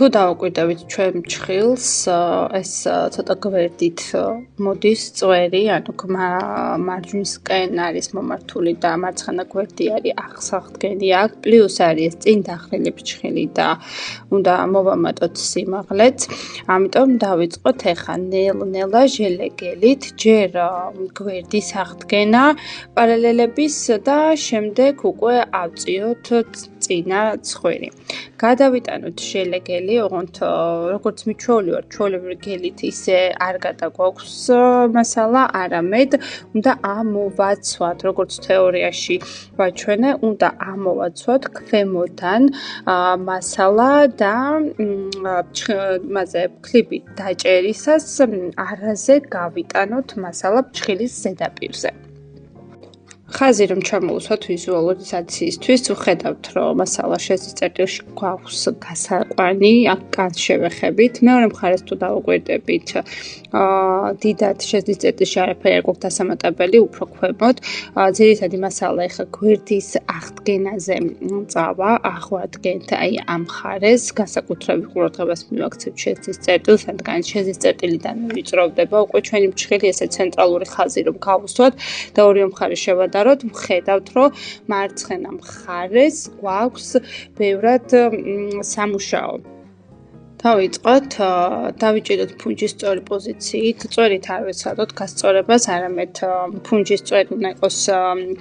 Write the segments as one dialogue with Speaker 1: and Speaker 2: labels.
Speaker 1: თუ დავაკვირდებით ჩვენ მჩხილს, ეს ცოტა გვერდით მოდის წვერი, ანუ მარჯვნისკენ არის მომართული და მარცხენა გვერდი არის აღსახდგენი აქ, პლუს არის წინ დახრილი ფრჩხილი და უნდა მოვამატოთ სიმაღლეც. ამიტომ დავიწყოთ ახლა ნელ-ნელა ჟელეგელით, ჯერ გვერდის აღდგენა პარალელების და შემდეგ უკვე ავწიოთ წინა ცხვირი. გადავიტანოთ ჟელეგელი, ოღონდ როგორც მიჩვეული ვარ, ჩვეულებრივი გელით ისე არ გადაგვაქვს მასალა, არამედ უნდა ამოვაცვათ, როგორც თეორიაში ვაჩვენე, უნდა ამოვაცვათ ქვემოდან მასალა და ფქლებით დაჭერისას არაზე გავიტანოთ მასალა ფრჩხილის ზედაპირზე. ხაზი რომ ჩამოვუსვათ ვიზუალური საცისთვის, ვხედავთ რომ მასალა შეზის წერტილში გვაქვს გასაყვანი, აქ კანს შევეხებით. მეორე მხარეს თუ დავაკვირდებით, დიდად შეზის წერტილში არაფერი არ გვაქვს დასამატებელი, უფრო ქვემოთ. ძირითადი მასალა ახლა გვერდის აღდგენაზე წავა, აღვადგენთ აი ამ მხარეს, განსაკუთრებით ყურადღებას მივაქცევთ შეზის წერტილს, რადგან შეზის წერტილიდან ვიწროვდება უკვე ჩვენი ფრჩხილი, ესე ცენტრალური ხაზი რომ გავუსვათ და ორივე მხარე შევადაროთ. ვხედავთ, რომ მარცხენა მხარეს გვაქვს ბევრად სამუშაო. დავიწყოთ, დავიჭიროთ ფუნჯის სწორი პოზიციით, წვერით არ ვეცადოთ გასწორებას, არამედ ფუნჯის წვერი უნდა იყოს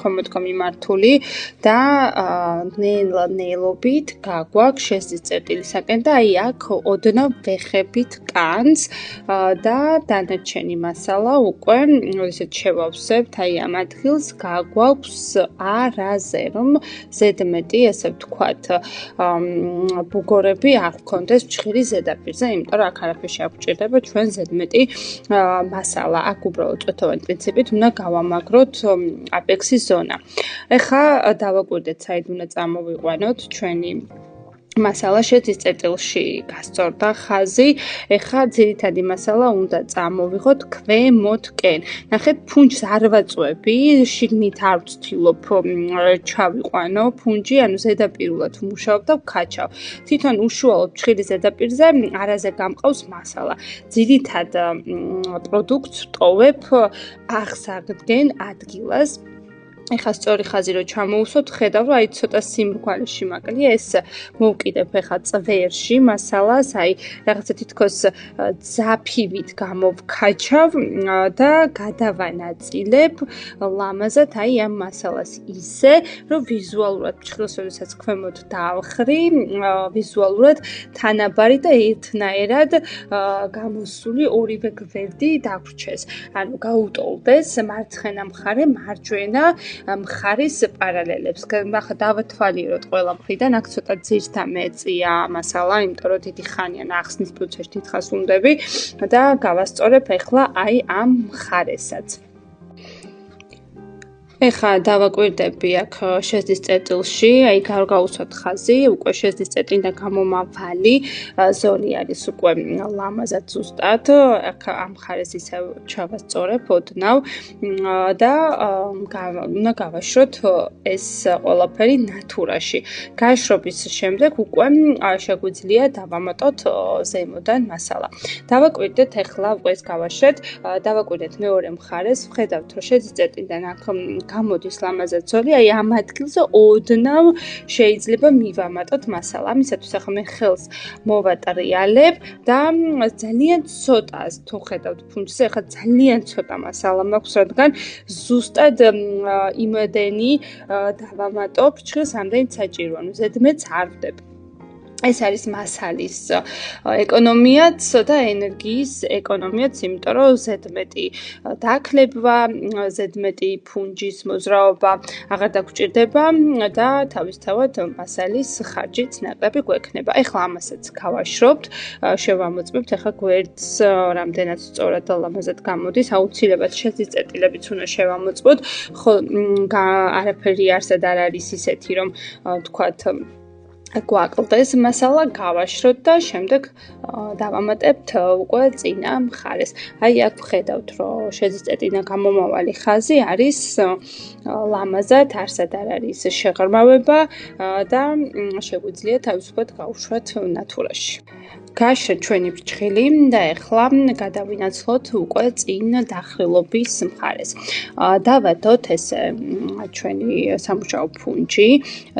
Speaker 1: ქვემოდგა მიმართული და ნელ-ნელობით გაგვაქვს შეზის წერტილისაკენ და აი აქ ოდნავ ვეხებით კანს და დანარჩენი მასალა უკვე, როდესაც შევავსებთ, აი ამ ადგილს გაგვაქვს არაზე, რომ ზედმეტი, ესე ვთქვათ, ბუგორები არ გქონდეს ფრჩხილის ზედაპირზე, იმიტომ რომ აქ არაფერი შეგვჭირდება ჩვენ ზედმეტი მასალა. აქ უბრალოდ წვეთოვანი პრინციპით უნდა გავამაგროთ აპექსის ზონა. ეხლა დავაკვირდეთ, საით უნდა წამოვიყვანოთ ჩვენი მასალა შეზის წერტილში გასწორდა ხაზი. ეხლა ძირითადი მასალა უნდა წამოვიღოთ ქვემოთკენ. ნახეთ, ფუნჯს არ ვაწვევი, შიგნით არ ვცდილობ ჩავიყვანო ფუნჯი, ანუ ზედაპირულად ვმუშაობ და ვქაჩავ. თვითონ უშუალოდ ფრჩხილის ზედაპირზე არაზე გამყავს მასალა. ძირითად პროდუქტს ვტოვებ აღსაგდენ ადგილას. ეხლა სწორი ხაზი რო ჩამოუსვოთ, ხედავ რომ აი ცოტა სიმრგვალე შემაკლია, ეს მოვკიდებ ეხლა წვერში მასალას, აი რაღაცა თითქოს ძაფივით გამოვქაჩავ და გადავანაწილებ ლამაზად აი ამ მასალას ისე, რომ ვიზუალურად ფრჩხილს როდესაც ქვემოთ დავხრი, ვიზუალურად თანაბარი და ერთნაირად გამოსული ორივე გვერდი დაგვრჩეს. ანუ გაუტოლდეს მარცხენა მხარე, მარჯვენა მხარის პარალელებს. ახლა დავათვალიეროთ ყველა მხრიდან, აქ ცოტა ძირთა მეწია მასალა, იმიტომ რომ დიდი ხანია ახსნის პროცესში დიდხანს ვუნდები და გავასწორებ ახლა აი ამ მხარესაც. ეხლა დავაკვირდები აქ შეზის წერტილში, აი გავუსვათ ხაზი, უკვე შეზის წერტილიდან გამომავალი ზოლი არის უკვე ლამაზად ზუსტად. აქ ამ მხარეს ისევ ჩავასწორებ ოდნავ და უნდა გავაშროთ ეს ყველაფერი ნატურაში. გაშრობის შემდეგ უკვე შეგვიძლია დავამატოთ ზემოდან მასალა. დავაკვირდეთ ახლა უკვე ეს გავაშრეთ, დავაკვირდეთ მეორე მხარეს, ვხედავთ რომ შეზის წერტილიდან აქ გამოდის ლამაზად ზოლი, აი ამ ადგილზე ოდნავ შეიძლება მივამატოთ მასალა. ამისათვის ახლა მე ხელს მოვატრიალებ და ძალიან ცოტა, თუ ხედავთ ფუნჯზე, ახლა ძალიან ცოტა მასალა მაქვს, რადგან ზუსტად იმდენი დავამატო ფრჩხილს, ამდენიც საჭირო, ანუ ზედმეტს არ ვდებ. ეს არის მასალის ეკონომიაც და ენერგიის ეკონომიაც, იმიტომ რომ ზედმეტი დაქლება, ზედმეტი ფუნჯის მოძრაობა აღარ დაგჭირდება და თავისთავად მასალის ხარჯიც ნაკლები გვექნება. ეხლა ამასაც გავაშრობთ, შევამოწმებთ, ეხლა გვერდს რამდენად სწორად და ლამაზად გამოდის, აუცილებლად შეზის წერტილებიც უნდა შევამოწმოთ, ხო არაფერი არსად არ არის ისეთი, რომ ვთქვათ გვაკლდეს მასალა, გავაშროთ და შემდეგ დავამატებთ უკვე წინა მხარეს. აი აქ ვხედავთ, რომ შეძწეტინა გამომავალი ხაზი არის ლამაზად, არსად არ არის შეღრმავება და შეგვიძლია თავისუფლად გავუშვათ ნათურაში. გაშრეთ ჩვენი ფრჩხილი და ეხლა გადავინაცვლოთ უკვე წინ დახრილობის მხარეს. დავადოთ ესე ჩვენი სამუშაო ფუნჯი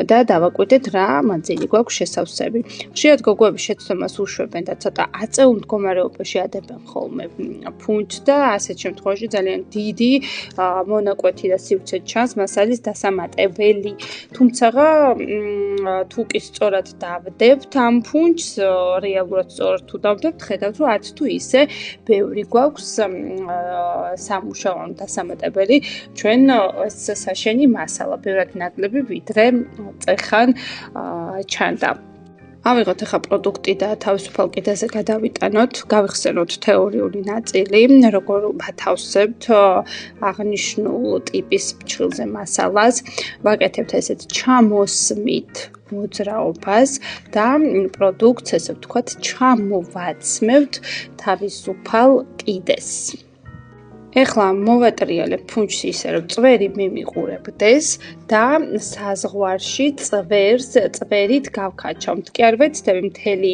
Speaker 1: და დავაკვირდეთ რა მანძილი გვაქვს შესავსები. ხშირად გოგოები შეცდომას უშვებენ და ცოტა აწეულ მდგომარეობაში ადებენ ხოლმე ფუნჯს და ასეთ შემთხვევაში ძალიან დიდი მონაკვეთი და სივრცე ჩანს მასალის დასამატებელი. თუმცა თუ კი სწორად დავდებთ ამ ფუნჯს, რეალურად სწორად თუ დავდებთ, ხედავთ რომ არც თუ ისე ბევრი გვაქვს სამუშაო დასამატებელი ჩვენ ეს საშენი მასალა, ბევრად ნაკლები ვიდრე წეხან ჩანდა. ავიღოთ ახლა პროდუქტი და თავისუფალ კიდეზე გადავიტანოთ, გავიხსენოთ თეორიული ნაწილი, როგორ ვათავსებთ აღნიშნულ ტიპის ფრჩხილზე მასალას, ვაკეთებთ ესეთ ჩამოსმით მოძრაობას და პროდუქტს, ესე ვთქვათ, ჩამოვაცმევთ თავისუფალ კიდეს. ეხლა მოვატრიალებ ფუნჯს ისე, რომ წვერი მიმიყურებდეს და საზღვარში წვერით გავქაჩავთ. კი არ ვეცდები მთელი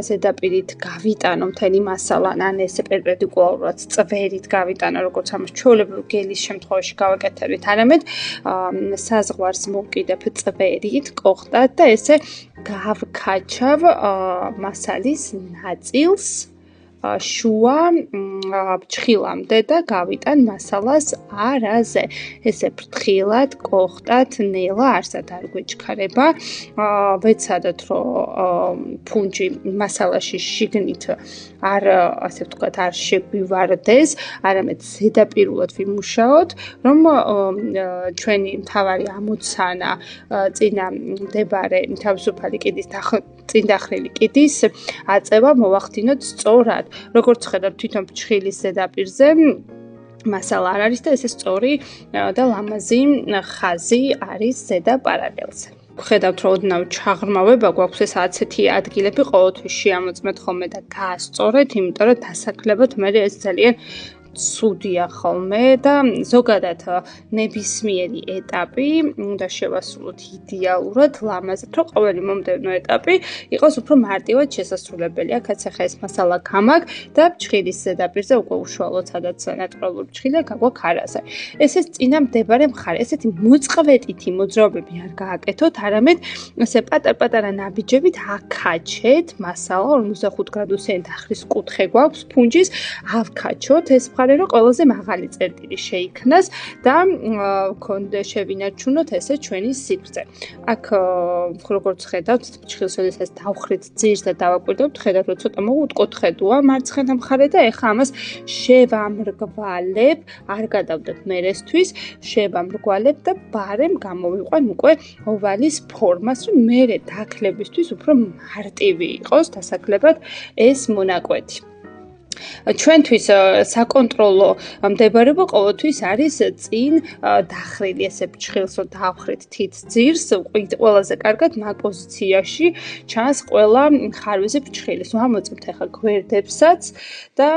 Speaker 1: ზედაპირით გავიტანო მთელი მასალა, ან ესე პერპენდიკულარულად წვერით გავიტანო, როგორც ამას ჩვეულებრივ გელის შემთხვევაში გავაკეთებთ, არამედ საზღვარს მოვკიდებ წვერით, კოხტად და ესე გავქაჩავ მასალის ნაწილს შუა ფრჩხილამდე და გავიტან მასალას არაზე. ესე ფრთხილად, კოხტად, ნელა არსად არ გვეჩქარება. ვეცადოთ, რომ ფუნჯი მასალაში შიგნით არ, ასე ვთქვათ, არ შეგვივარდეს, არამედ ზედაპირულად ვიმუშაოთ, რომ ჩვენი მთავარი ამოცანა წინა მდებარე თავისუფალი კიდის წინ დახრილი კიდის აწევა მოვახდინოთ სწორად. როგორც ხედავთ, თვითონ ფრჩხილის ზედაპირზე მასალა არ არის და ესე სწორი და ლამაზი ხაზი არის ზედა პარალელზე. ხედავთ, რომ ოდნავ ჩაღრმავება გვაქვს, ეს ასეთი ადგილები ყოველთვის შეამოწმეთ ხოლმე და გაასწორეთ, იმიტომ რომ დასაკლებად მე ეს ძალიან ცუდია ხოლმე და ზოგადად ნებისმიერი ეტაპი უნდა შევასრულოთ იდეალურად, ლამაზად, რომ ყოველი მომდევნო ეტაპი იყოს უფრო მარტივად შესასრულებელი. აქაც ახლა ეს მასალა გამაგ და ფრჩხილის ზედაპირზე უკვე უშუალოდ სადაც ნატურალური ფრჩხილია გაგვაქვს არაზე. ეს წინა მდებარე მხარე, ესეთი მოწყვეტითი მოძრაობები არ გააკეთოთ, არამედ ესე პატარ-პატარა ნაბიჯებით აქაჩეთ მასალა 45 გრადუსიანი დახრის კუთხე გვაქვს ფუნჯის, ავქაჩოთ ეს რომ ყველაზე მაღალი წერტილი შეიქმნას და შევინარჩუნოთ ესე ჩვენი სიგრძე. აქ როგორც ხედავთ, ფრჩხილს ეს დავხრით ძირს და დავაკვირდებთ, ხედავთ რომ ცოტა მოუთკოთხედოა მარცხენა მხარე და ეხლა ამას შევამრგვალებ, არ გადავდებ მერესთვის, შევამრგვალებ და ბარემ გამოვიყვან უკვე ოვალის ფორმას, რომ მერე დაქლებისთვის უფრო მარტივი იყოს დასაკლებად ეს მონაკვეთი. ჩვენთვის საკონტროლო მდებარეობა ყოველთვის არის წინ დახრილი ესე ფრჩხილს რომ დავხრით თით ძირს, ყველაზე კარგად მაგ პოზიციაში ჩანს ყველა ხარვეზე ფრჩხილი. ვამოწმებთ ახლა გვერდებსაც და